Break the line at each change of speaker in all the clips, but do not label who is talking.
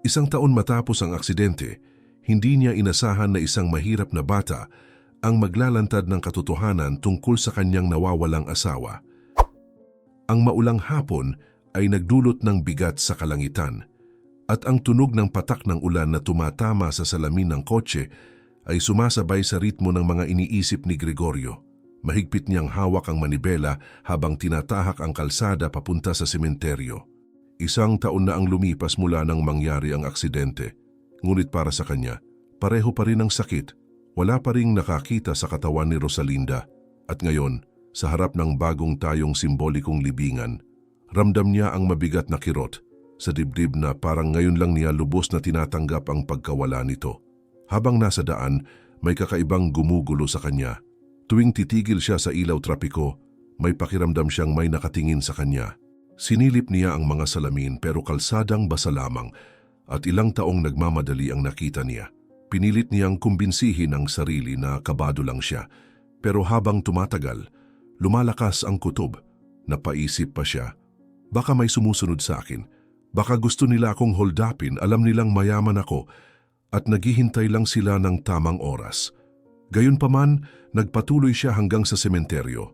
Isang taon matapos ang aksidente, hindi niya inasahan na isang mahirap na bata ang maglalantad ng katotohanan tungkol sa kanyang nawawalang asawa. Ang maulang hapon ay nagdulot ng bigat sa kalangitan at ang tunog ng patak ng ulan na tumatama sa salamin ng kotse ay sumasabay sa ritmo ng mga iniisip ni Gregorio. Mahigpit niyang hawak ang manibela habang tinatahak ang kalsada papunta sa sementeryo. Isang taon na ang lumipas mula nang mangyari ang aksidente. Ngunit para sa kanya, pareho pa rin ang sakit. Wala pa ring nakakita sa katawan ni Rosalinda. At ngayon, sa harap ng bagong tayong simbolikong libingan, ramdam niya ang mabigat na kirot sa dibdib na parang ngayon lang niya lubos na tinatanggap ang pagkawala nito. Habang nasa daan, may kakaibang gumugulo sa kanya. Tuwing titigil siya sa ilaw trapiko, may pakiramdam siyang may nakatingin sa kanya. Sinilip niya ang mga salamin pero kalsadang basa lamang at ilang taong nagmamadali ang nakita niya. Pinilit niyang kumbinsihin ang sarili na kabado lang siya. Pero habang tumatagal, lumalakas ang kutob. Napaisip pa siya, baka may sumusunod sa akin. Baka gusto nila akong holdapin, alam nilang mayaman ako at naghihintay lang sila ng tamang oras. Gayunpaman, nagpatuloy siya hanggang sa sementeryo.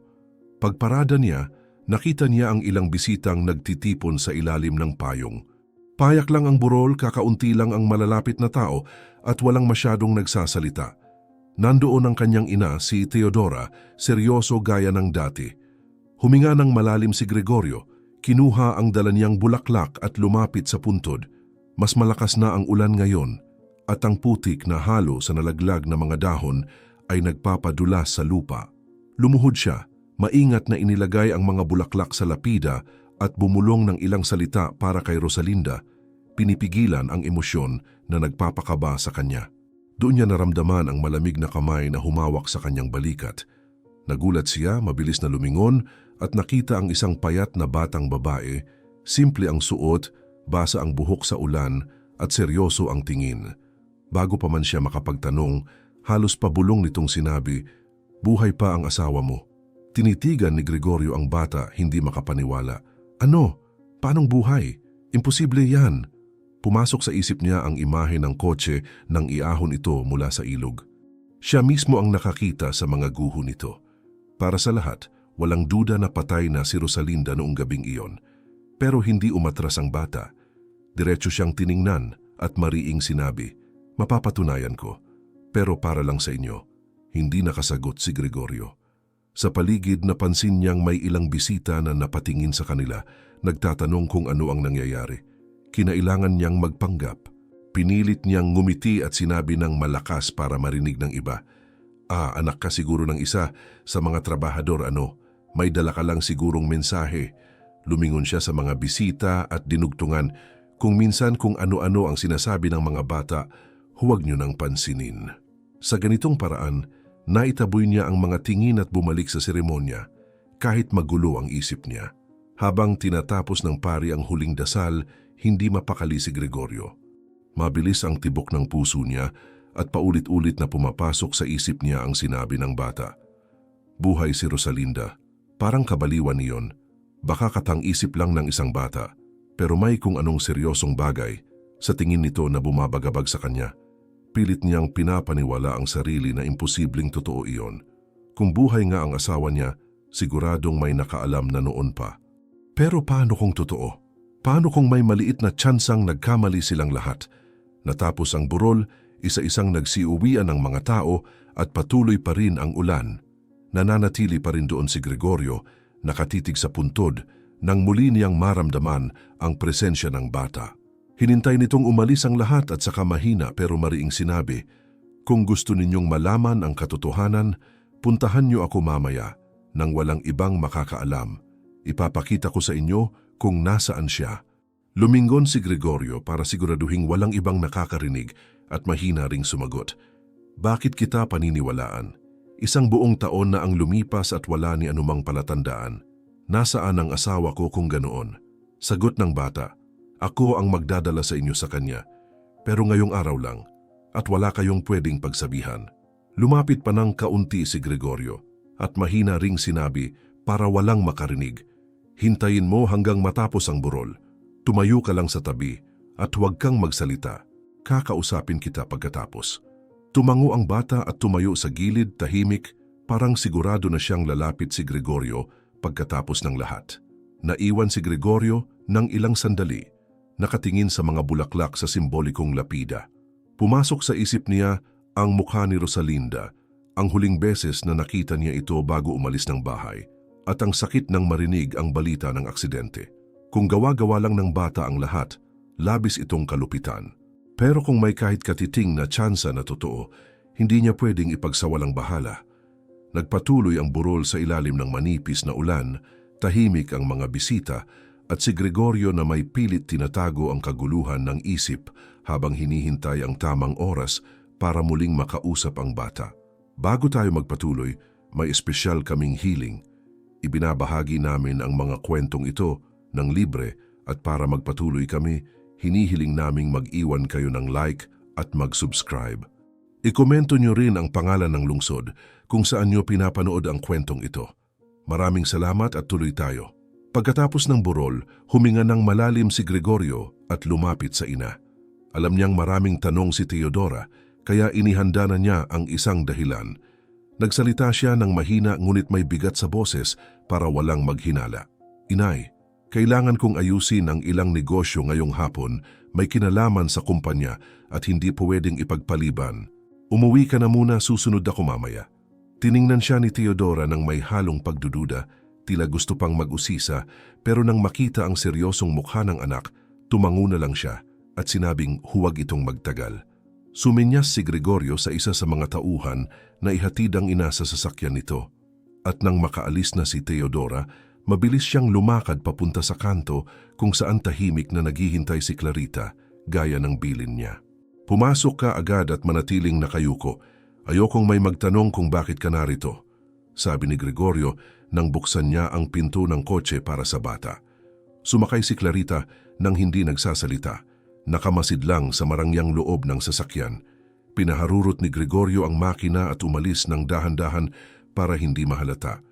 Pagparada niya, nakita niya ang ilang bisitang nagtitipon sa ilalim ng payong. Payak lang ang burol, kakaunti lang ang malalapit na tao at walang masyadong nagsasalita. Nandoon ang kanyang ina, si Teodora, seryoso gaya ng dati. Huminga ng malalim si Gregorio, kinuha ang dala niyang bulaklak at lumapit sa puntod. Mas malakas na ang ulan ngayon at ang putik na halo sa nalaglag na mga dahon ay nagpapadulas sa lupa. Lumuhod siya, maingat na inilagay ang mga bulaklak sa lapida at bumulong ng ilang salita para kay Rosalinda, pinipigilan ang emosyon na nagpapakaba sa kanya. Doon niya naramdaman ang malamig na kamay na humawak sa kanyang balikat. Nagulat siya, mabilis na lumingon at nakita ang isang payat na batang babae, simple ang suot, basa ang buhok sa ulan at seryoso ang tingin. Bago pa man siya makapagtanong, halos pabulong nitong sinabi, "Buhay pa ang asawa mo." Tinitigan ni Gregorio ang bata, hindi makapaniwala. "Ano? Paanong buhay? Imposible yan." Pumasok sa isip niya ang imahe ng kotse nang iahon ito mula sa ilog. Siya mismo ang nakakita sa mga guho nito. Para sa lahat, walang duda na patay na si Rosalinda noong gabing iyon. Pero hindi umatras ang bata. Diretso siyang tiningnan at mariing sinabi, "Mapapatunayan ko. Pero para lang sa inyo." Hindi nakasagot si Gregorio. Sa paligid napansin niyang may ilang bisita na napatingin sa kanila, nagtatanong kung ano ang nangyayari. Kinailangan niyang magpanggap. Pinilit niyang ngumiti at sinabi ng malakas para marinig ng iba, "Anak ka siguro ng isa sa mga trabahador, ano? May dala ka lang sigurong mensahe." Lumingon siya sa mga bisita at dinugtungan, "Kung minsan kung ano-ano ang sinasabi ng mga bata, huwag niyo nang pansinin." Sa ganitong paraan, naitaboy niya ang mga tingin at bumalik sa seremonya, kahit magulo ang isip niya. Habang tinatapos ng pari ang huling dasal, hindi mapakali si Gregorio. Mabilis ang tibok ng puso niya at paulit-ulit na pumapasok sa isip niya ang sinabi ng bata. Buhay si Rosalinda. Parang kabaliwan niyon. Baka katang-isip lang ng isang bata, pero may kung anong seryosong bagay sa tingin nito na bumabagabag sa kanya. Pilit niyang pinapaniwala ang sarili na imposibleng totoo iyon. Kung buhay nga ang asawa niya, siguradong may nakaalam na noon pa. Pero paano kung totoo? Paano kung may maliit na tsansang nagkamali silang lahat? Natapos ang burol, isa-isang nagsiuwian ng mga tao at patuloy pa rin ang ulan. Nananatili pa rin doon si Gregorio, nakatitig sa puntod, nang muli niyang maramdaman ang presensya ng bata. Hinintay nitong umalis ang lahat at saka mahina pero mariing sinabi, "Kung gusto ninyong malaman ang katotohanan, puntahan niyo ako mamaya nang walang ibang makakaalam. Ipapakita ko sa inyo kung nasaan siya." Lumingon si Gregorio para siguraduhing walang ibang nakakarinig at mahina ring sumagot, "Bakit kita paniniwalaan? Isang buong taon na ang lumipas at wala ni anumang palatandaan. Nasaan ang asawa ko kung ganoon?" Sagot ng bata, "Ako ang magdadala sa inyo sa kanya, pero ngayong araw lang at wala kayong pwedeng pagsabihan." Lumapit pa ng kaunti si Gregorio at mahina ring sinabi para walang makarinig, "Hintayin mo hanggang matapos ang burol. Tumayo ka lang sa tabi at huwag kang magsalita. Kakausapin kita pagkatapos. Tumango ang bata at tumayo sa gilid, tahimik, parang sigurado na siyang lalapit si Gregorio pagkatapos ng lahat. Naiwan si Gregorio ng ilang sandali, nakatingin sa mga bulaklak sa simbolikong lapida. Pumasok sa isip niya ang mukha ni Rosalinda, ang huling beses na nakita niya ito bago umalis ng bahay, at ang sakit ng marinig ang balita ng aksidente. Kung gawa-gawa lang ng bata ang lahat, labis itong kalupitan. Pero kung may kahit katiting na tsansa na totoo, hindi niya pwedeng ipagsawalang bahala. Nagpatuloy ang burol sa ilalim ng manipis na ulan, tahimik ang mga bisita, at si Gregorio na may pilit tinatago ang kaguluhan ng isip habang hinihintay ang tamang oras para muling makausap ang bata. Bago tayo magpatuloy, may espesyal kaming healing. Ibinabahagi namin ang mga kwentong ito ng libre at para magpatuloy kami, hinihiling naming mag-iwan kayo ng like at mag-subscribe. Ikomento nyo rin ang pangalan ng lungsod kung saan nyo pinapanood ang kwentong ito. Maraming salamat at tuloy tayo. Pagkatapos ng burol, huminga ng malalim si Gregorio at lumapit sa ina. Alam niyang maraming tanong si Teodora, kaya inihanda na niya ang isang dahilan. Nagsalita siya ng mahina ngunit may bigat sa boses para walang maghinala. Inay, kailangan kong ayusin ang ilang negosyo ngayong hapon, may kinalaman sa kumpanya at hindi pwedeng ipagpaliban. Umuwi ka na muna, susunod ako mamaya. Tiningnan siya ni Teodora ng may halong pagdududa, tila gusto pang mag-usisa, pero nang makita ang seryosong mukha ng anak, tumango na lang siya at sinabing huwag itong magtagal. Suminyas si Gregorio sa isa sa mga tauhan na ihatid ang ina sa sasakyan nito. At nang makaalis na si Teodora, mabilis siyang lumakad papunta sa kanto kung saan tahimik na naghihintay si Clarita, gaya ng bilin niya. Pumasok ka agad at manatiling nakayuko. Ayokong may magtanong kung bakit ka narito, sabi ni Gregorio nang buksan niya ang pinto ng kotse para sa bata. Sumakay si Clarita nang hindi nagsasalita. Nakamasid lang sa marangyang loob ng sasakyan. Pinaharurot ni Gregorio ang makina at umalis ng dahan-dahan para hindi mahalata.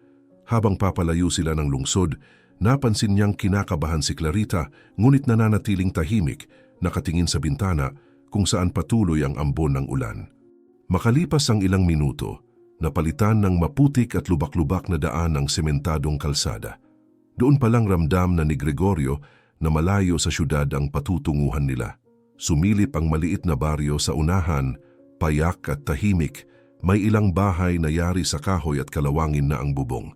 Habang papalayo sila ng lungsod, napansin niyang kinakabahan si Clarita ngunit nananatiling tahimik, nakatingin sa bintana kung saan patuloy ang ambon ng ulan. Makalipas ang ilang minuto, napalitan ng maputik at lubak-lubak na daan ng sementadong kalsada. Doon palang ramdam na ni Gregorio na malayo sa syudad ang patutunguhan nila. Sumilip ang maliit na baryo sa unahan, payak at tahimik, may ilang bahay na yari sa kahoy at kalawangin na ang bubong.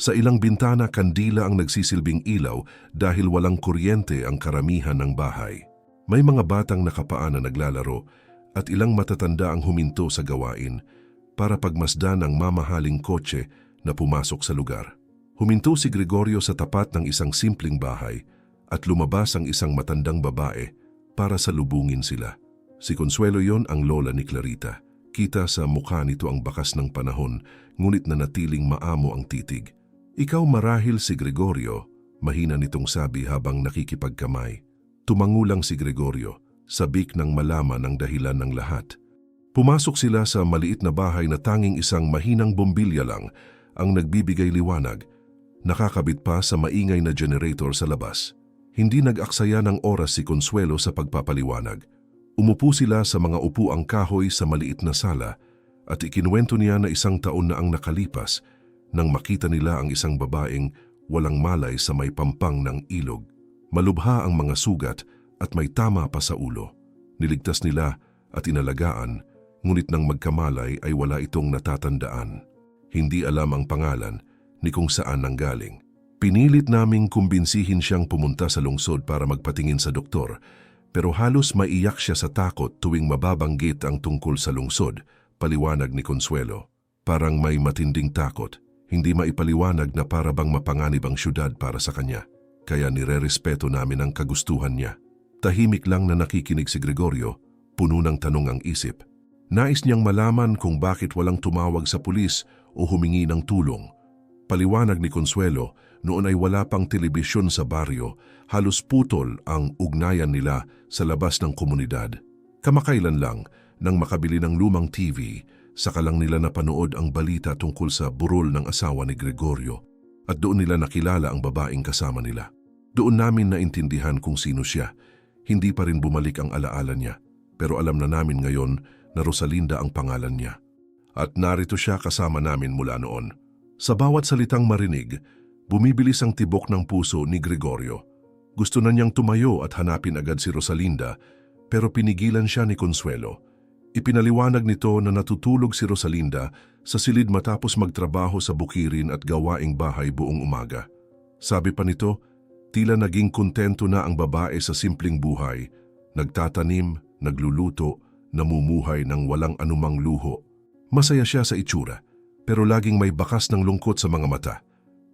Sa ilang bintana, kandila ang nagsisilbing ilaw dahil walang kuryente ang karamihan ng bahay. May mga batang nakapaan na naglalaro at ilang matatanda ang huminto sa gawain para pagmasdan ang mamahaling kotse na pumasok sa lugar. Huminto si Gregorio sa tapat ng isang simpleng bahay at lumabas ang isang matandang babae para salubungin sila. Si Consuelo yon, ang lola ni Clarita. Kita sa mukha nito ang bakas ng panahon, ngunit nanatiling maamo ang titig. Ikaw marahil si Gregorio, mahina nitong sabi habang nakikipagkamay. Tumango lang si Gregorio, sabik ng malaman ang dahilan ng lahat. Pumasok sila sa maliit na bahay na tanging isang mahinang bombilya lang ang nagbibigay liwanag, nakakabit pa sa maingay na generator sa labas. Hindi nag-aksaya ng oras si Consuelo sa pagpapaliwanag. Umupo sila sa mga upuang kahoy sa maliit na sala at ikinuwento niya na 1 taon na ang nakalipas nang makita nila ang isang babaeng walang malay sa may pampang ng ilog. Malubha ang mga sugat at may tama pa sa ulo. Niligtas nila at inalagaan, ngunit nang magkamalay ay wala itong natatandaan. Hindi alam ang pangalan ni kung saan nanggaling. Pinilit naming kumbinsihin siyang pumunta sa lungsod para magpatingin sa doktor, pero halos maiyak siya sa takot tuwing mababanggit ang tungkol sa lungsod, paliwanag ni Consuelo. Parang may matinding takot, hindi maipaliwanag na para bang mapanganib ang syudad para sa kanya. Kaya nirerespeto namin ang kagustuhan niya. Tahimik lang na nakikinig si Gregorio, puno ng tanong ang isip. Nais niyang malaman kung bakit walang tumawag sa pulis o humingi ng tulong. Paliwanag ni Consuelo, noon ay wala pang telebisyon sa baryo, halos putol ang ugnayan nila sa labas ng komunidad. Kamakailan lang, nang makabili ng lumang TV, saka lang nila napanood ang balita tungkol sa burol ng asawa ni Gregorio at doon nila nakilala ang babaeng kasama nila. Doon namin naintindihan kung sino siya. Hindi pa rin bumalik ang alaala niya, pero alam na namin ngayon na Rosalinda ang pangalan niya. At narito siya kasama namin mula noon. Sa bawat salitang marinig, bumibilis ang tibok ng puso ni Gregorio. Gusto na niyang tumayo at hanapin agad si Rosalinda, pero pinigilan siya ni Consuelo. Ipinaliwanag nito na natutulog si Rosalinda sa silid matapos magtrabaho sa bukirin at gawaing bahay buong umaga. Sabi pa nito, tila naging kontento na ang babae sa simpleng buhay, nagtatanim, nagluluto, namumuhay ng walang anumang luho. Masaya siya sa itsura, pero laging may bakas ng lungkot sa mga mata,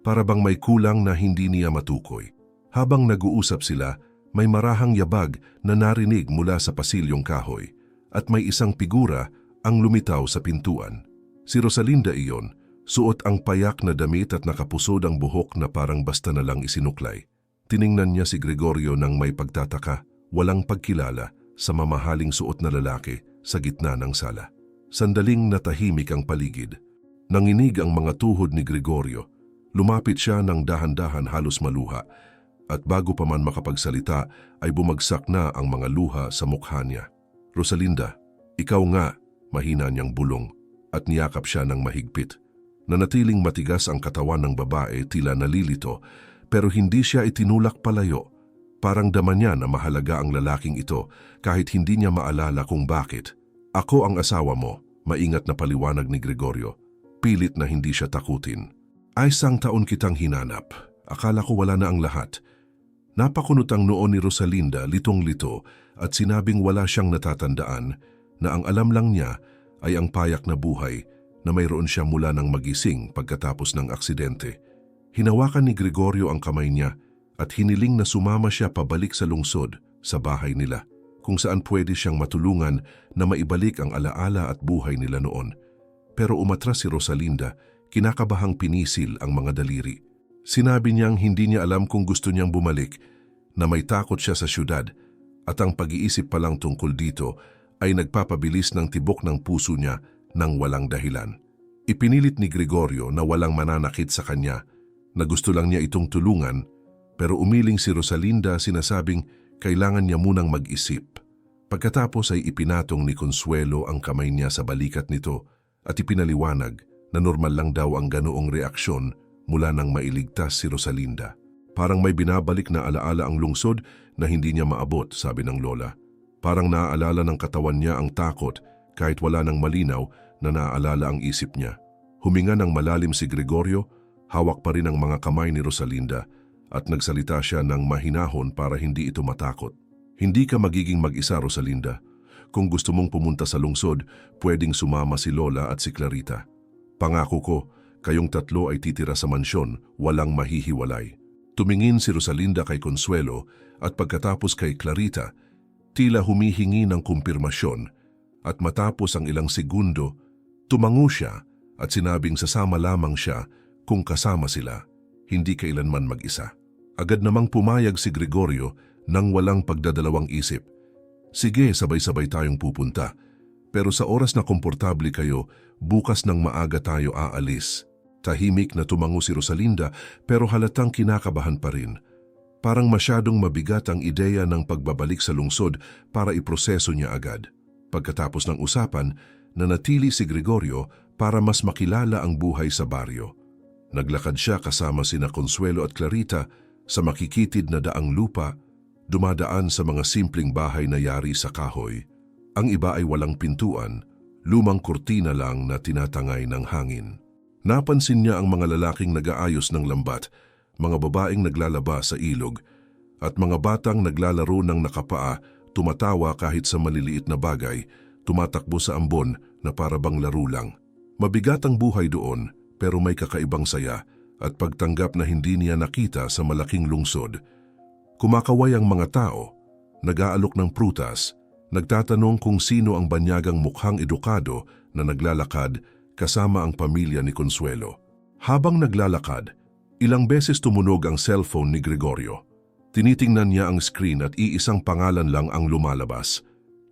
para bang may kulang na hindi niya matukoy. Habang nag-uusap sila, may marahang yabag na narinig mula sa pasilyong kahoy, at may isang figura ang lumitaw sa pintuan. Si Rosalinda iyon, suot ang payak na damit at nakapusod ang buhok na parang basta na lang isinuklay. Tiningnan niya si Gregorio nang may pagtataka, walang pagkilala sa mamahaling suot na lalaki sa gitna ng sala. Sandaling natahimik ang paligid. Nanginig ang mga tuhod ni Gregorio. Lumapit siya ng dahan-dahan halos maluha, at bago pa man makapagsalita ay bumagsak na ang mga luha sa mukha niya. Rosalinda, ikaw nga, mahina niyang bulong, at niyakap siya ng mahigpit. Nanatiling matigas ang katawan ng babae, tila nalilito, pero hindi siya itinulak palayo. Parang dama niya na mahalaga ang lalaking ito kahit hindi niya maalala kung bakit. Ako ang asawa mo, maingat na paliwanag ni Gregorio. Pilit na hindi siya takutin. Ay isang taon kitang hinanap. Akala ko wala na ang lahat. Napakunot ang noo ni Rosalinda, litong-lito, at sinabing wala siyang natatandaan na ang alam lang niya ay ang payak na buhay na mayroon siya mula nang magising pagkatapos ng aksidente. Hinawakan ni Gregorio ang kamay niya at hiniling na sumama siya pabalik sa lungsod, sa bahay nila, kung saan pwede siyang matulungan na maibalik ang alaala at buhay nila noon. Pero umatras si Rosalinda, kinakabahang pinisil ang mga daliri. Sinabi niyang hindi niya alam kung gusto niyang bumalik, na may takot siya sa syudad, at ang pag-iisip pa lang tungkol dito ay nagpapabilis ng tibok ng puso niya nang walang dahilan. Ipinilit ni Gregorio na walang mananakit sa kanya, na gusto lang niya itong tulungan, pero umiling si Rosalinda, sinasabing kailangan niya munang mag-isip. Pagkatapos ay ipinatong ni Consuelo ang kamay niya sa balikat nito at ipinaliwanag na normal lang daw ang ganoong reaksyon mula nang mailigtas si Rosalinda. Parang may binabalik na alaala ang lungsod na hindi niya maabot, sabi ng lola. Parang naaalala ng katawan niya ang takot kahit wala nang malinaw na naaalala ang isip niya. Huminga ng malalim si Gregorio, hawak pa rin ang mga kamay ni Rosalinda at nagsalita siya ng mahinahon para hindi ito matakot. Hindi ka magiging mag-isa, Rosalinda. Kung gusto mong pumunta sa lungsod, pwedeng sumama si Lola at si Clarita. Pangako ko, kayong tatlo ay titira sa mansyon, walang mahihiwalay. Tumingin si Rosalinda kay Consuelo at pagkatapos kay Clarita, tila humihingi ng kumpirmasyon, at matapos ang ilang segundo, tumango siya at sinabing sasama lamang siya kung kasama sila, hindi kailanman mag-isa. Agad namang pumayag si Gregorio nang walang pagdadalawang isip. Sige, sabay-sabay tayong pupunta, pero sa oras na komportable kayo, bukas ng maaga tayo aalis. Tahimik na tumango si Rosalinda pero halatang kinakabahan pa rin. Parang masyadong mabigat ang ideya ng pagbabalik sa lungsod para iproseso niya agad. Pagkatapos ng usapan, nanatili si Gregorio para mas makilala ang buhay sa baryo. Naglakad siya kasama sina Consuelo at Clarita sa makikitid na daang lupa, dumadaan sa mga simpleng bahay na yari sa kahoy. Ang iba ay walang pintuan, lumang kurtina lang na tinatangay ng hangin. Napansin niya ang mga lalaking nag-aayos ng lambat, mga babaeng naglalaba sa ilog, at mga batang naglalaro ng nakapaa, tumatawa kahit sa maliliit na bagay, tumatakbo sa ambon na para bang laro lang. Mabigat ang buhay doon, pero may kakaibang saya at pagtanggap na hindi niya nakita sa malaking lungsod. Kumakaway ang mga tao, nag-aalok ng prutas, nagtatanong kung sino ang banyagang mukhang edukado na naglalakad kasama ang pamilya ni Consuelo. Habang naglalakad, ilang beses tumunog ang cellphone ni Gregorio. Tinitingnan niya ang screen at iisang pangalan lang ang lumalabas,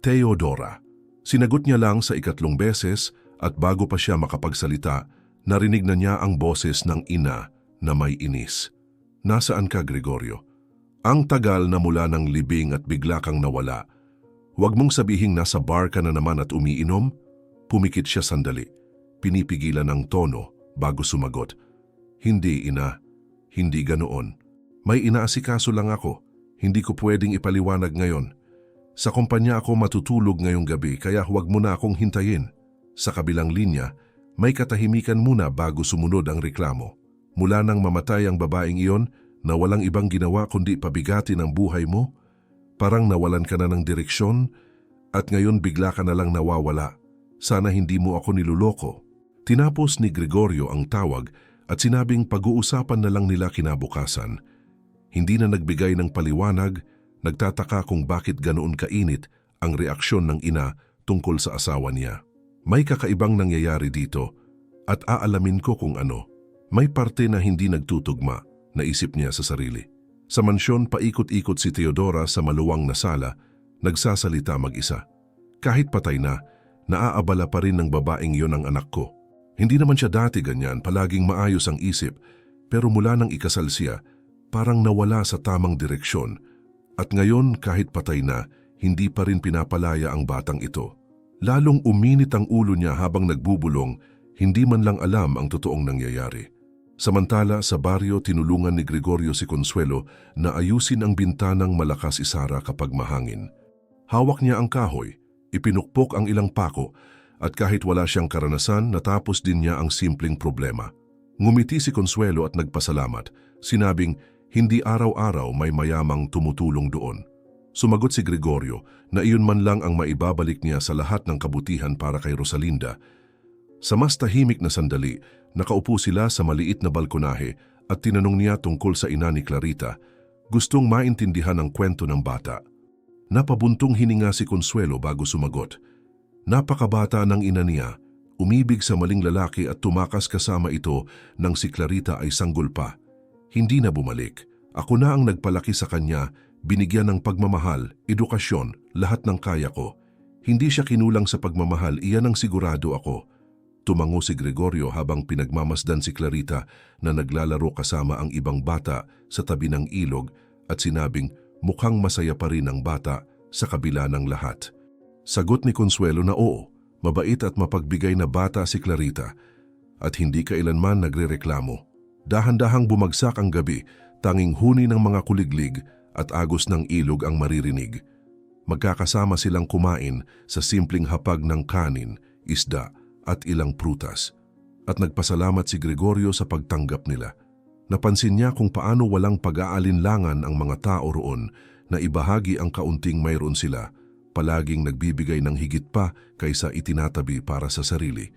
Teodora. Sinagot niya lang sa ikatlong beses at bago pa siya makapagsalita, narinig na niya ang boses ng ina na may inis. Nasaan ka, Gregorio? Ang tagal na mula ng libing at bigla kang nawala. Huwag mong sabihing nasa bar ka na naman at umiinom. Pumikit siya sandali. Pinipigilan ang tono bago sumagot. Hindi, ina. Hindi ganoon. May inaasikaso lang ako. Hindi ko pwedeng ipaliwanag ngayon. Sa kumpanya ako matutulog ngayong gabi kaya huwag mo na akong hintayin. Sa kabilang linya, may katahimikan muna bago sumunod ang reklamo. Mula nang mamatay ang babaeng iyon na walang ibang ginawa kundi pabigatin ang buhay mo, parang nawalan ka na ng direksyon at ngayon bigla ka na lang nawawala. Sana hindi mo ako niluloko. Tinapos ni Gregorio ang tawag at sinabing pag-uusapan na lang nila kinabukasan. Hindi na nagbigay ng paliwanag, nagtataka kung bakit ganoon kainit ang reaksyon ng ina tungkol sa asawa niya. May kakaibang nangyayari dito at aalamin ko kung ano. May parte na hindi nagtutugma, naisip niya sa sarili. Sa mansyon, paikot-ikot si Teodora sa maluwang na sala, nagsasalita mag-isa. Kahit patay na, naaabala pa rin ng babaeng yon ang anak ko. Hindi naman siya dati ganyan, palaging maayos ang isip, pero mula nang ikasal siya, parang nawala sa tamang direksyon. At ngayon, kahit patay na, hindi pa rin pinapalaya ang batang ito. Lalong uminit ang ulo niya habang nagbubulong, hindi man lang alam ang totoong nangyayari. Samantala, sa baryo, tinulungan ni Gregorio si Consuelo na ayusin ang bintanang malakas isara kapag mahangin. Hawak niya ang kahoy, ipinukpok ang ilang pako, at kahit wala siyang karanasan, natapos din niya ang simpleng problema. Ngumiti si Consuelo at nagpasalamat, sinabing hindi araw-araw may mayamang tumutulong doon. Sumagot si Gregorio na iyon man lang ang maibabalik niya sa lahat ng kabutihan para kay Rosalinda. Sa mas tahimik na sandali, nakaupo sila sa maliit na balkonahe at tinanong niya tungkol sa ina ni Clarita. Gustong maintindihan ang kwento ng bata. Napabuntong hininga si Consuelo bago sumagot. Napakabata ng ina niya, umibig sa maling lalaki at tumakas kasama ito nang si Clarita ay sanggol pa. Hindi na bumalik. Ako na ang nagpalaki sa kanya, binigyan ng pagmamahal, edukasyon, lahat ng kaya ko. Hindi siya kinulang sa pagmamahal, iyan ang sigurado ako. Tumango si Gregorio habang pinagmamasdan si Clarita na naglalaro kasama ang ibang bata sa tabi ng ilog at sinabing mukhang masaya pa rin ang bata sa kabila ng lahat. Sagot ni Consuelo na oo, mabait at mapagbigay na bata si Clarita at hindi kailanman nagrereklamo. Dahan-dahang bumagsak ang gabi, tanging huni ng mga kuliglig at agos ng ilog ang maririnig. Magkakasama silang kumain sa simpleng hapag ng kanin, isda at ilang prutas. At nagpasalamat si Gregorio sa pagtanggap nila. Napansin niya kung paano walang pag-aalinlangan ang mga tao roon na ibahagi ang kaunting mayroon sila, palaging nagbibigay ng higit pa kaysa itinatabi para sa sarili.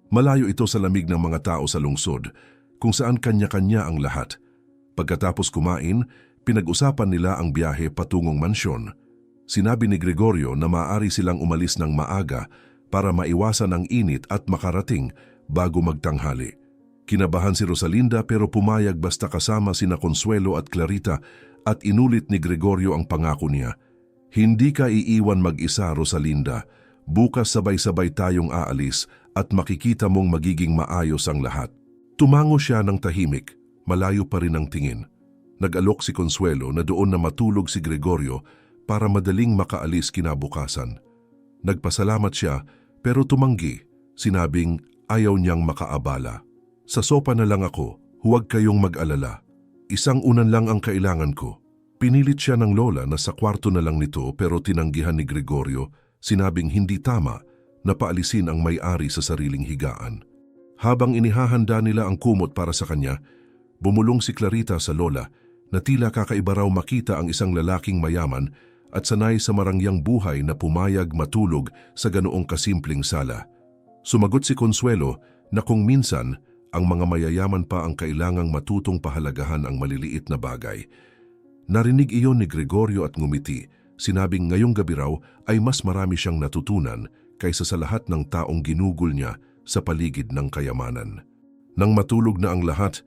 Malayo ito sa lamig ng mga tao sa lungsod, kung saan kanya-kanya ang lahat. Pagkatapos kumain, pinag-usapan nila ang biyahe patungong mansyon. Sinabi ni Gregorio na maaari silang umalis ng maaga para maiwasan ang init at makarating bago magtanghali. Kinabahan si Rosalinda pero pumayag basta kasama sina Consuelo at Clarita at inulit ni Gregorio ang pangako niya. Hindi ka iiwan mag-isa, Rosalinda. Bukas sabay-sabay tayong aalis at makikita mong magiging maayos ang lahat. Tumango siya ng tahimik, malayo pa rin ang tingin. Nag-alok si Consuelo na doon na matulog si Gregorio para madaling makaalis kinabukasan. Nagpasalamat siya pero tumanggi, sinabing ayaw niyang makaabala. Sa sopa na lang ako, huwag kayong mag-alala. Isang unan lang ang kailangan ko. Pinilit siya ng lola na sa kwarto na lang nito pero tinanggihan ni Gregorio, sinabing hindi tama na paalisin ang may-ari sa sariling higaan. Habang inihahanda nila ang kumot para sa kanya, bumulong si Clarita sa lola na tila kakaiba raw makita ang isang lalaking mayaman at sanay sa marangyang buhay na pumayag matulog sa ganoong kasimpleng sala. Sumagot si Consuelo na kung minsan ang mga mayayaman pa ang kailangang matutong pahalagahan ang maliliit na bagay. Narinig iyon ni Gregorio at ngumiti, sinabing ngayong gabi raw ay mas marami siyang natutunan kaysa sa lahat ng taong ginugol niya sa paligid ng kayamanan. Nang matulog na ang lahat,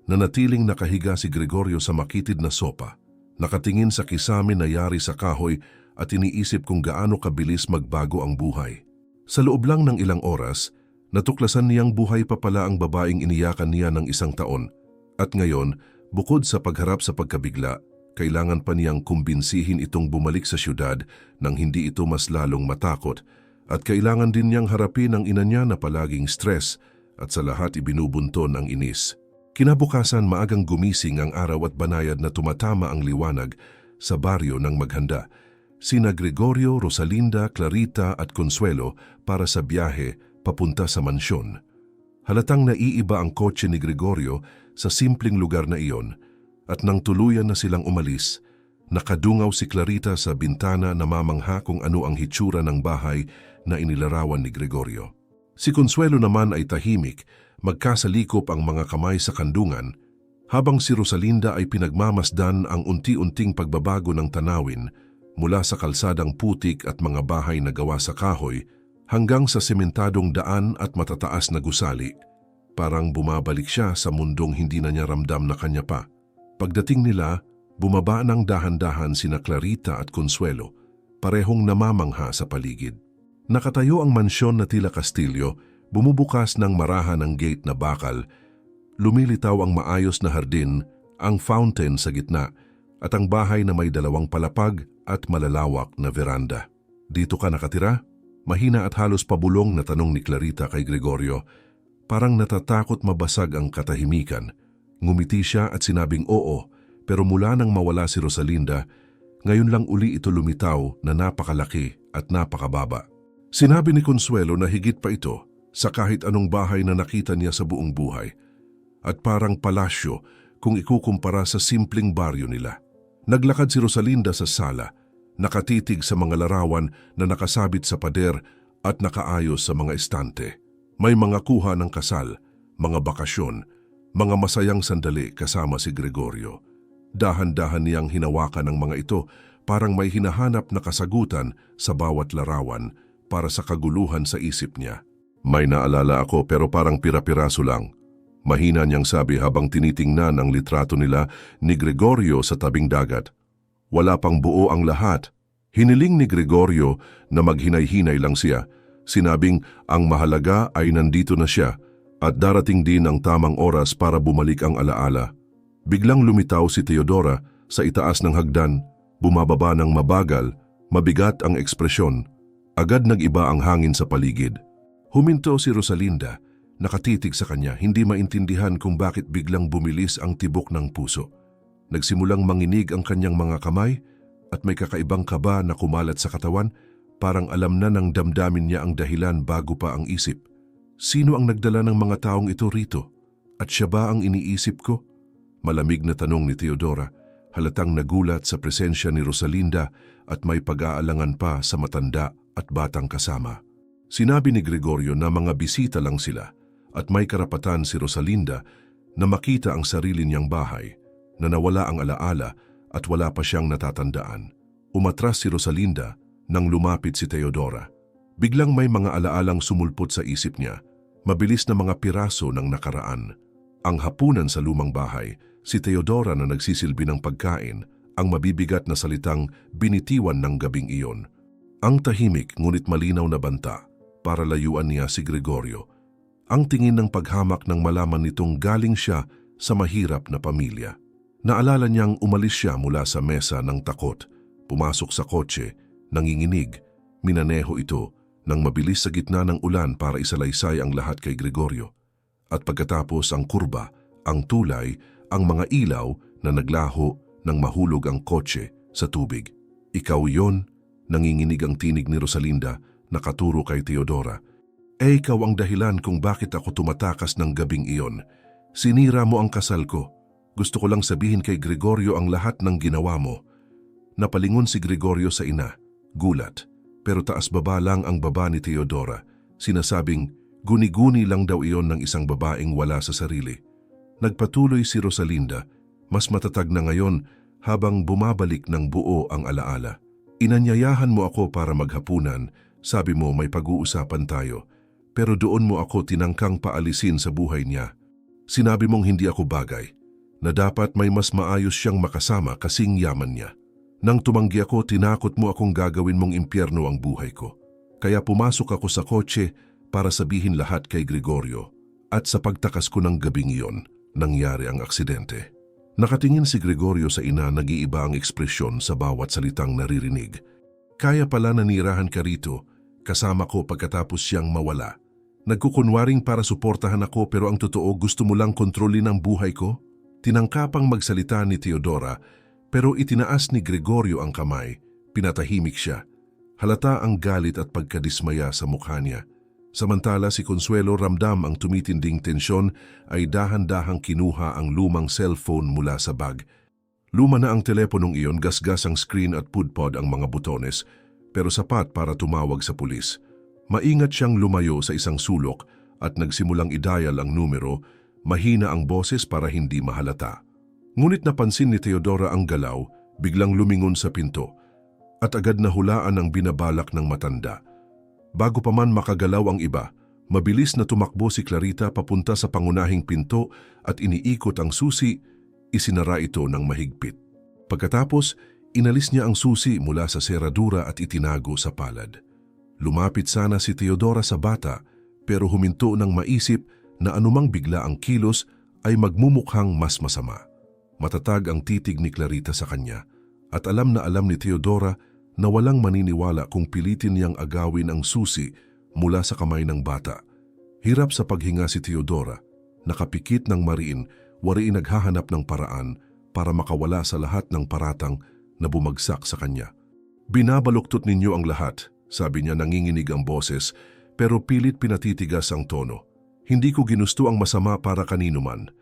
nanatiling nakahiga si Gregorio sa makitid na sopa. Nakatingin sa kisame na yari sa kahoy at iniisip kung gaano kabilis magbago ang buhay. Sa loob lang ng ilang oras, natuklasan niyang buhay pa pala ang babaeng iniyakan niya ng 1 taon. At ngayon, bukod sa pagharap sa pagkabigla, Kailangan pa niyang kumbinsihin itong bumalik sa syudad nang hindi ito mas lalong matakot at kailangan din niyang harapin ang ina niya na palaging stress at sa lahat ibinubunton ang inis. Kinabukasan maagang gumising ang araw at banayad na tumatama ang liwanag sa baryo ng maghanda. Sina Gregorio, Rosalinda, Clarita at Consuelo para sa biyahe papunta sa mansyon. Halatang naiiba ang kotse ni Gregorio sa simpleng lugar na iyon at nang tuluyan na silang umalis, nakadungaw si Clarita sa bintana na mamangha kung ano ang hitsura ng bahay na inilarawan ni Gregorio. Si Consuelo naman ay tahimik, magkasalikop ang mga kamay sa kandungan, habang si Rosalinda ay pinagmamasdan ang unti-unting pagbabago ng tanawin mula sa kalsadang putik at mga bahay na gawa sa kahoy hanggang sa sementadong daan at matataas na gusali. Parang bumabalik siya sa mundong hindi na niya ramdam na kanya pa. Pagdating nila, bumaba ng dahan-dahan sina Clarita at Consuelo, parehong namamangha sa paligid. Nakatayo ang mansyon na tila kastilyo, bumubukas ng marahan ng gate na bakal, lumilitaw ang maayos na hardin, ang fountain sa gitna, at ang bahay na may 2 palapag at malalawak na veranda. Dito ka nakatira? Mahina at halos pabulong na tanong ni Clarita kay Gregorio. Parang natatakot mabasag ang katahimikan. Ngumiti siya at sinabing oo, pero mula nang mawala si Rosalinda, ngayon lang uli ito lumitaw na napakalaki at napakababa. Sinabi ni Consuelo na higit pa ito sa kahit anong bahay na nakita niya sa buong buhay at parang palasyo kung ikukumpara sa simpleng baryo nila. Naglakad si Rosalinda sa sala, nakatitig sa mga larawan na nakasabit sa pader at nakaayos sa mga estante. May mga kuha ng kasal, mga bakasyon, mga masayang sandali kasama si Gregorio. Dahan-dahan niyang hinawakan ang mga ito, parang may hinahanap na kasagutan sa bawat larawan para sa kaguluhan sa isip niya. May naalala ako pero parang pira-piraso lang. Mahina niyang sabi habang tinitingnan ang litrato nila ni Gregorio sa tabing dagat. Wala pang buo ang lahat. Hiniling ni Gregorio na maghinay-hinay lang siya. Sinabing ang mahalaga ay nandito na siya at darating din ang tamang oras para bumalik ang alaala. Biglang lumitaw si Teodora sa itaas ng hagdan, bumababa ng mabagal, mabigat ang ekspresyon. Agad nag-iba ang hangin sa paligid. Huminto si Rosalinda, nakatitig sa kanya, hindi maintindihan kung bakit biglang bumilis ang tibok ng puso. Nagsimulang manginig ang kanyang mga kamay at may kakaibang kaba na kumalat sa katawan, parang alam na ng damdamin niya ang dahilan bago pa ang isip. Sino ang nagdala ng mga taong ito rito? At siya ba ang iniisip ko? Malamig na tanong ni Teodora, halatang nagulat sa presensya ni Rosalinda at may pag-aalangan pa sa matanda at batang kasama. Sinabi ni Gregorio na mga bisita lang sila at may karapatan si Rosalinda na makita ang sarili niyang bahay, na nawala ang alaala at wala pa siyang natatandaan. Umatras si Rosalinda nang lumapit si Teodora. Biglang may mga alaalang sumulpot sa isip niya, mabilis na mga piraso ng nakaraan. Ang hapunan sa lumang bahay, si Teodora na nagsisilbi ng pagkain, ang mabibigat na salitang binitiwan ng gabing iyon. Ang tahimik ngunit malinaw na banta para layuan niya si Gregorio. Ang tingin ng paghamak ng malaman nitong galing siya sa mahirap na pamilya. Naalala niyang umalis siya mula sa mesa ng takot, pumasok sa kotse, nanginginig, minaneho ito nang mabilis sa gitna ng ulan para isalaysay ang lahat kay Gregorio. At pagkatapos ang kurba, ang tulay, ang mga ilaw na naglaho nang mahulog ang kotse sa tubig. Ikaw yon, nanginginig ang tinig ni Rosalinda, nakaturo kay Teodora. Ikaw ang dahilan kung bakit ako tumatakas ng gabing iyon. Sinira mo ang kasal ko. Gusto ko lang sabihin kay Gregorio ang lahat ng ginawa mo. Napalingon si Gregorio sa ina, gulat. Pero taas-baba lang ang baba ni Teodora. Sinasabing, guni-guni lang daw iyon ng isang babaeng wala sa sarili. Nagpatuloy si Rosalinda, mas matatag na ngayon habang bumabalik ng buo ang alaala. Inanyayahan mo ako para maghapunan, sabi mo may pag-uusapan tayo, pero doon mo ako tinangkang paalisin sa buhay niya. Sinabi mong hindi ako bagay, na dapat may mas maayos siyang makasama kasing yaman niya. Nang tumanggi ako, tinakot mo akong gagawin mong impyerno ang buhay ko. Kaya pumasok ako sa kotse para sabihin lahat kay Gregorio. At sa pagtakas ko ng gabing iyon, nangyari ang aksidente. Nakatingin si Gregorio sa ina, nag-iiba ang ekspresyon sa bawat salitang naririnig. Kaya pala nanirahan ka rito, kasama ko pagkatapos siyang mawala. Nagkukunwaring para suportahan ako pero ang totoo gusto mo lang kontrolin ang buhay ko? Tinangkapang magsalita ni Teodora pero itinaas ni Gregorio ang kamay, pinatahimik siya. Halata ang galit at pagkadismaya sa mukha niya. Samantala si Consuelo, ramdam ang tumitinding tensyon, ay dahan-dahang kinuha ang lumang cellphone mula sa bag. Luma na ang teleponong iyon, gasgas ang screen at pudpod ang mga butones, pero sapat para tumawag sa pulis. Maingat siyang lumayo sa isang sulok at nagsimulang i-dial ang numero, mahina ang boses para hindi mahalata. Ngunit napansin ni Teodora ang galaw, biglang lumingon sa pinto, at agad nahulaan ang binabalak ng matanda. Bago pa man makagalaw ang iba, mabilis na tumakbo si Clarita papunta sa pangunahing pinto at iniikot ang susi, isinara ito ng mahigpit. Pagkatapos, inalis niya ang susi mula sa seradura at itinago sa palad. Lumapit sana si Teodora sa bata pero huminto nang maisip na anumang bigla ang kilos ay magmumukhang mas masama. Matatag ang titig ni Clarita sa kanya at alam na alam ni Teodora na walang maniniwala kung pilitin niyang agawin ang susi mula sa kamay ng bata. Hirap sa paghinga si Teodora, nakapikit ng mariin, wariin naghahanap ng paraan para makawala sa lahat ng paratang na bumagsak sa kanya. Binabaluktot ninyo ang lahat, sabi niya, nanginginig ang boses, pero pilit pinatitigas ang tono. Hindi ko ginusto ang masama para kanino man.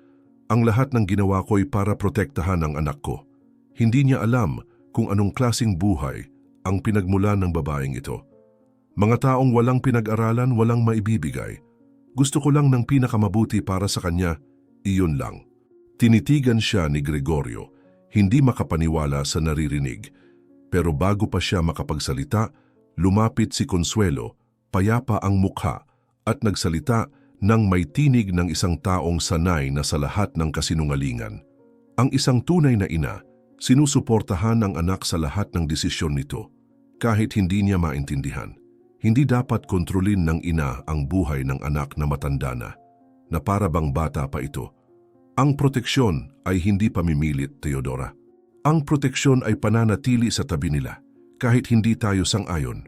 Ang lahat ng ginawa ko'y para protektahan ang anak ko. Hindi niya alam kung anong klasing buhay ang pinagmulan ng babaeng ito. Mga taong walang pinag-aralan, walang maibibigay. Gusto ko lang ng pinakamabuti para sa kanya, iyon lang. Tinitigan siya ni Gregorio, hindi makapaniwala sa naririnig. Pero bago pa siya makapagsalita, lumapit si Consuelo, payapa ang mukha, at nagsalita nang may tinig ng isang taong sanay na sa lahat ng kasinungalingan. Ang isang tunay na ina, sinusuportahan ang anak sa lahat ng desisyon nito. Kahit hindi niya maintindihan, hindi dapat kontrolin ng ina ang buhay ng anak na matanda na para bang bata pa ito. Ang proteksyon ay hindi pamimilit, Teodora. Ang proteksyon ay pananatili sa tabi nila, kahit hindi tayo sang-ayon.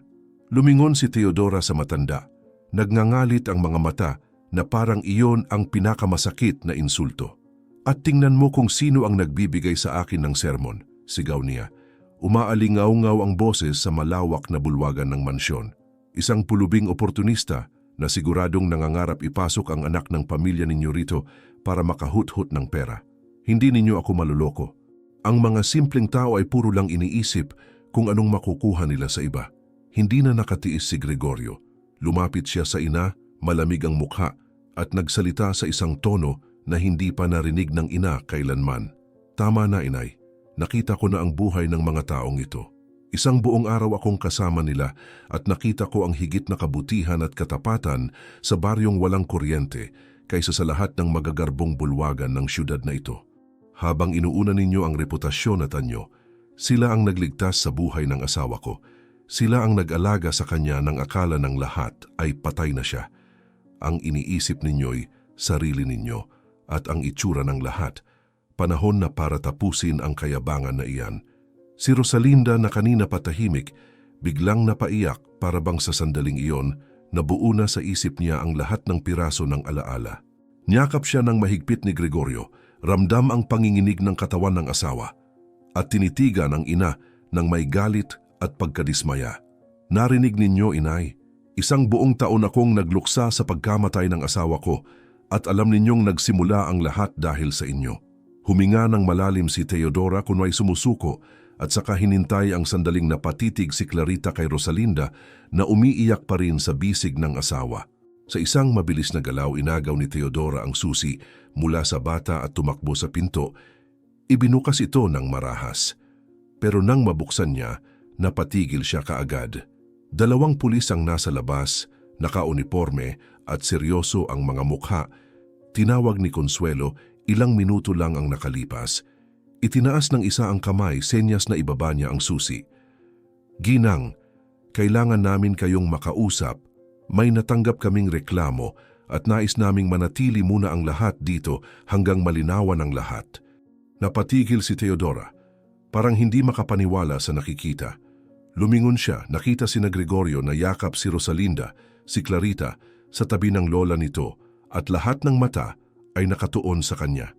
Lumingon si Teodora sa matanda, nagngangalit ang mga mata na parang iyon ang pinakamasakit na insulto. At tingnan mo kung sino ang nagbibigay sa akin ng sermon, sigaw niya. Umaalingaw-ngaw ang boses sa malawak na bulwagan ng mansyon. Isang pulubing oportunista na siguradong nangangarap ipasok ang anak ng pamilya ninyo rito para makahut-hut ng pera. Hindi ninyo ako maluloko. Ang mga simpleng tao ay puro lang iniisip kung anong makukuha nila sa iba. Hindi na nakatiis si Gregorio. Lumapit siya sa ina, malamig ang mukha, at nagsalita sa isang tono na hindi pa narinig ng ina kailanman. Tama na, inay. Nakita ko na ang buhay ng mga taong ito. Isang buong araw akong kasama nila at nakita ko ang higit na kabutihan at katapatan sa baryong walang kuryente kaysa sa lahat ng magagarbong bulwagan ng syudad na ito. Habang inuuna ninyo ang reputasyon at anyo, sila ang nagligtas sa buhay ng asawa ko. Sila ang nag-alaga sa kanya ng akala ng lahat ay patay na siya. Ang iniisip ninyo'y sarili ninyo at ang itsura ng lahat. Panahon na para tapusin ang kayabangan na iyan. Si Rosalinda na kanina patahimik, biglang napaiyak para bang sa sandaling iyon, nabuo na sa isip niya ang lahat ng piraso ng alaala. Niyakap siya ng mahigpit ni Gregorio, ramdam ang panginginig ng katawan ng asawa, at tinitigan ang ina ng may galit at pagkadismaya. Narinig ninyo, inay, isang buong taon akong nagluksa sa pagkamatay ng asawa ko at alam ninyong nagsimula ang lahat dahil sa inyo. Huminga ng malalim si Teodora kunway sumusuko at saka hinintay ang sandaling napatitig si Clarita kay Rosalinda na umiiyak pa rin sa bisig ng asawa. Sa isang mabilis na galaw, inagaw ni Teodora ang susi mula sa bata at tumakbo sa pinto. Ibinukas ito ng marahas. Pero nang mabuksan niya, napatigil siya kaagad. 2 pulis ang nasa labas, naka-uniforme at seryoso ang mga mukha. Tinawag ni Consuelo. Ilang minuto lang ang nakalipas. Itinaas ng isa ang kamay, senyas na ibaba niya ang susi. Ginang, kailangan namin kayong makausap. May natanggap kaming reklamo at nais naming manatili muna ang lahat dito hanggang malinawan ang lahat. Napatigil si Teodora, parang hindi makapaniwala sa nakikita. Lumingon siya, nakita sina Gregorio na yakap si Rosalinda, si Clarita, sa tabi ng lola nito at lahat ng mata ay nakatuon sa kanya.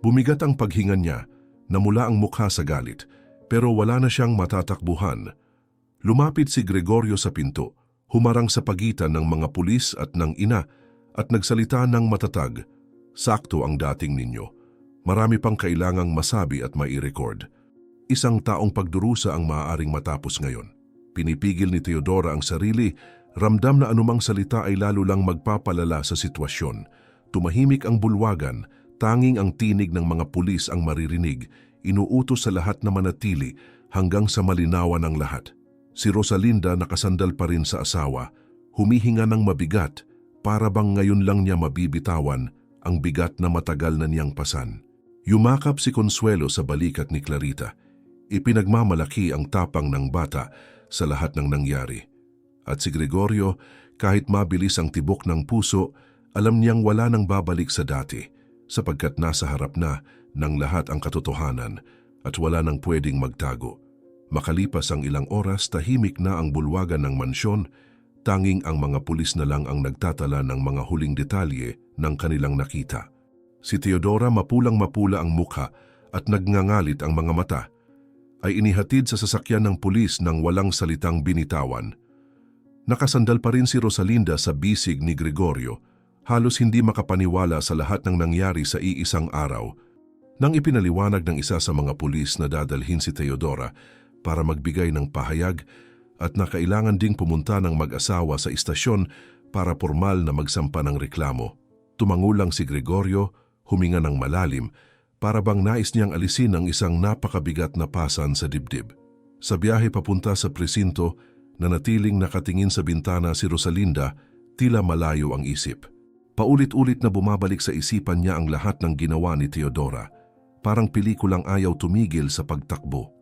Bumigat ang paghinga niya, namula ang mukha sa galit, pero wala na siyang matatakbuhan. Lumapit si Gregorio sa pinto, humarang sa pagitan ng mga pulis at ng ina at nagsalita ng matatag, "Sakto ang dating ninyo. Marami pang kailangang masabi at mai-record. Isang taong pagdurusa ang maaaring matapos ngayon." Pinipigil ni Teodora ang sarili, ramdam na anumang salita ay lalo lang magpapalala sa sitwasyon. Tumahimik ang bulwagan, tanging ang tinig ng mga pulis ang maririnig, inuutos sa lahat na manatili hanggang sa malinawan ang lahat. Si Rosalinda nakasandal pa rin sa asawa, humihinga ng mabigat, para bang ngayon lang niya mabibitawan ang bigat na matagal na niyang pasan. Yumakap si Consuelo sa balikat ni Clarita. Ipinagmamalaki ang tapang ng bata sa lahat ng nangyari. At si Gregorio, kahit mabilis ang tibok ng puso, alam niyang wala nang babalik sa dati, sapagkat nasa harap na ng lahat ang katotohanan at wala nang pwedeng magtago. Makalipas ang ilang oras, tahimik na ang bulwagan ng mansyon, tanging ang mga pulis na lang ang nagtatala ng mga huling detalye ng kanilang nakita. Si Teodora, mapulang-mapula ang mukha at nagngangalit ang mga mata, ay inihatid sa sasakyan ng pulis ng walang salitang binitawan. Nakasandal pa rin si Rosalinda sa bisig ni Gregorio, halos hindi makapaniwala sa lahat ng nangyari sa iisang araw. Nang ipinaliwanag ng isa sa mga pulis na dadalhin si Teodora para magbigay ng pahayag at na kailangan ding pumunta ng mag-asawa sa istasyon para formal na magsampa ng reklamo, tumangulang si Gregorio, huminga ng malalim, para bang nais niyang alisin ang isang napakabigat na pasan sa dibdib. Sa biyahe papunta sa presinto, nanatiling nakatingin sa bintana si Rosalinda, tila malayo ang isip. Paulit-ulit na bumabalik sa isipan niya ang lahat ng ginawa ni Teodora, parang pelikulang ayaw tumigil sa pagtakbo.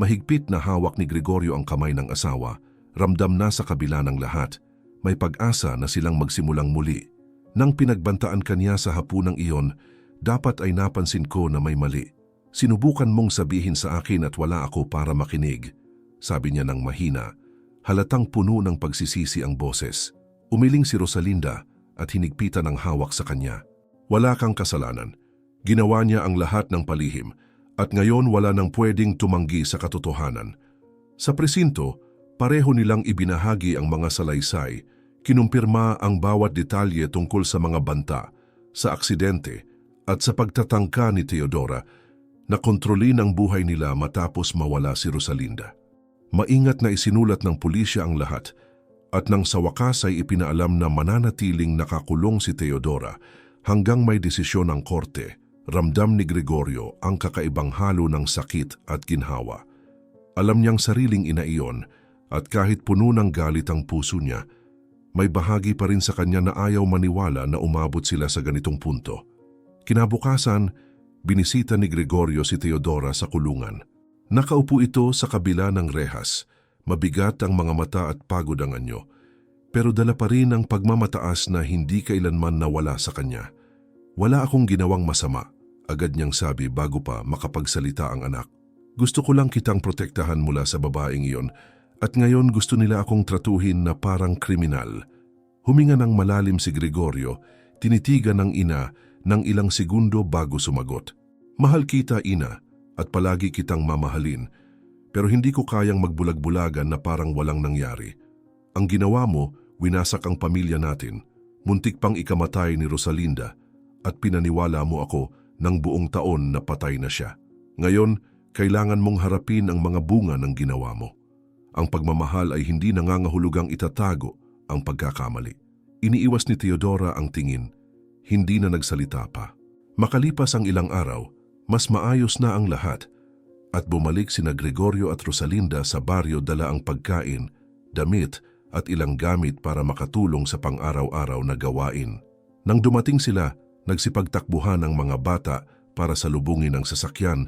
Mahigpit na hawak ni Gregorio ang kamay ng asawa, ramdam na sa kabila ng lahat, may pag-asa na silang magsimulang muli. Nang pinagbantaan kaniya sa hapunang iyon, dapat ay napansin ko na may mali. Sinubukan mong sabihin sa akin at wala ako para makinig, sabi niya ng mahina. Halatang puno ng pagsisisi ang boses. Umiling si Rosalinda at hinigpitan ang hawak sa kanya. Wala kang kasalanan. Ginawa niya ang lahat ng palihim at ngayon wala nang pwedeng tumanggi sa katotohanan. Sa presinto, pareho nilang ibinahagi ang mga salaysay, kinumpirma ang bawat detalye tungkol sa mga banta, sa aksidente at sa pagtatangka ni Teodora na kontrolin ang buhay nila matapos mawala si Rosalinda. Maingat na isinulat ng pulisya ang lahat at nang sa wakas ay ipinaalam na mananatiling nakakulong si Teodora hanggang may desisyon ng korte. Ramdam ni Gregorio ang kakaibang halo ng sakit at ginhawa. Alam niyang sariling ina iyon at kahit puno ng galit ang puso niya, may bahagi pa rin sa kanya na ayaw maniwala na umabot sila sa ganitong punto. Kinabukasan, binisita ni Gregorio si Teodora sa kulungan. Nakaupo ito sa kabila ng rehas, mabigat ang mga mata at pagod ang anyo, pero dala pa rin ang pagmamataas na hindi kailanman nawala sa kanya. Wala akong ginawang masama, agad niyang sabi bago pa makapagsalita ang anak. Gusto ko lang kitang protektahan mula sa babaeng iyon at ngayon gusto nila akong tratuhin na parang kriminal. Huminga ng malalim si Gregorio, tinitigan ng ina ng ilang segundo bago sumagot. Mahal kita, ina, at palagi kitang mamahalin, pero hindi ko kayang magbulag-bulagan na parang walang nangyari. Ang ginawa mo, winasak ang pamilya natin, muntik pang ikamatay ni Rosalinda, at pinaniwala mo ako ng buong taon na patay na siya. Ngayon, kailangan mong harapin ang mga bunga ng ginawa mo. Ang pagmamahal ay hindi nangangahulugang itatago ang pagkakamali. Iniiwas ni Teodora ang tingin, hindi na nagsalita pa. Makalipas ang ilang araw, mas maayos na ang lahat at bumalik sina Gregorio at Rosalinda sa baryo dala ang pagkain, damit at ilang gamit para makatulong sa pang-araw-araw na gawain. Nang dumating sila, nagsipagtakbuhan ang mga bata para salubungin ang sasakyan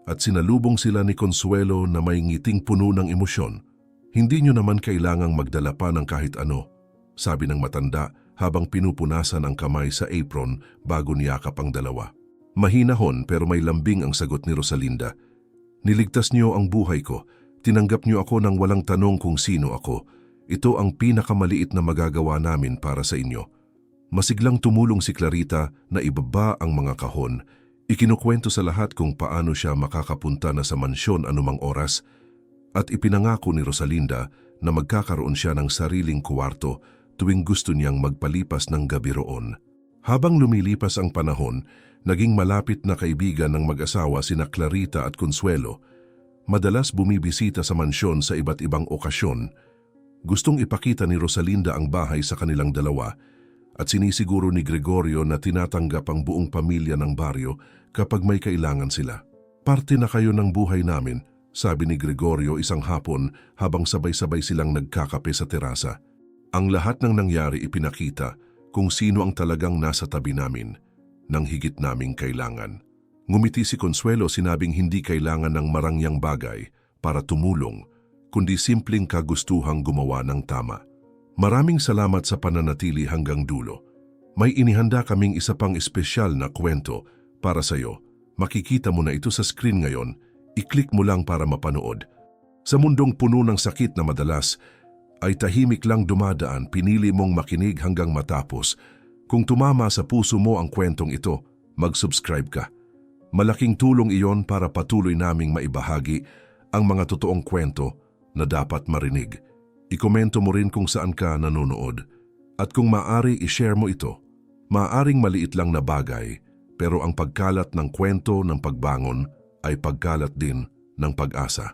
at sinalubong sila ni Consuelo na may ngiting puno ng emosyon. Hindi nyo naman kailangang magdala pa ng kahit ano, sabi ng matanda habang pinupunasan ang kamay sa apron bago niyakap ang dalawa. Mahinahon pero may lambing ang sagot ni Rosalinda. Niligtas niyo ang buhay ko. Tinanggap niyo ako nang walang tanong kung sino ako. Ito ang pinakamaliit na magagawa namin para sa inyo. Masiglang tumulong si Clarita na ibaba ang mga kahon. Ikinukwento sa lahat kung paano siya makakapunta na sa mansyon anumang oras at ipinangako ni Rosalinda na magkakaroon siya ng sariling kuwarto tuwing gusto niyang magpalipas ng gabi roon. Habang lumilipas ang panahon, naging malapit na kaibigan ng mag-asawa sina Clarita at Consuelo. Madalas bumibisita sa mansyon sa iba't ibang okasyon. Gustong ipakita ni Rosalinda ang bahay sa kanilang dalawa at sinisiguro ni Gregorio na tinatanggap ang buong pamilya ng baryo kapag may kailangan sila. Parte na kayo ng buhay namin, sabi ni Gregorio isang hapon habang sabay-sabay silang nagkakape sa terasa. Ang lahat ng nangyari ipinakita kung sino ang talagang nasa tabi namin, nang higit naming kailangan. Ngumiti si Consuelo, sinabing hindi kailangan ng marangyang bagay para tumulong, kundi simpleng kagustuhang gumawa ng tama. Maraming salamat sa pananatili hanggang dulo. May inihanda kaming isa pang espesyal na kwento para sa iyo. Makikita mo na ito sa screen ngayon. I-click mo lang para mapanood. Sa mundong puno ng sakit na madalas ay tahimik lang dumadaan, pinili mong makinig hanggang matapos. Kung tumama sa puso mo ang kwentong ito, mag-subscribe ka. Malaking tulong iyon para patuloy naming maibahagi ang mga totoong kwento na dapat marinig. I-komento mo rin kung saan ka nanonood. At kung maaari, i-share mo ito. Maaring maliit lang na bagay, pero ang pagkalat ng kwento ng pagbangon ay pagkalat din ng pag-asa.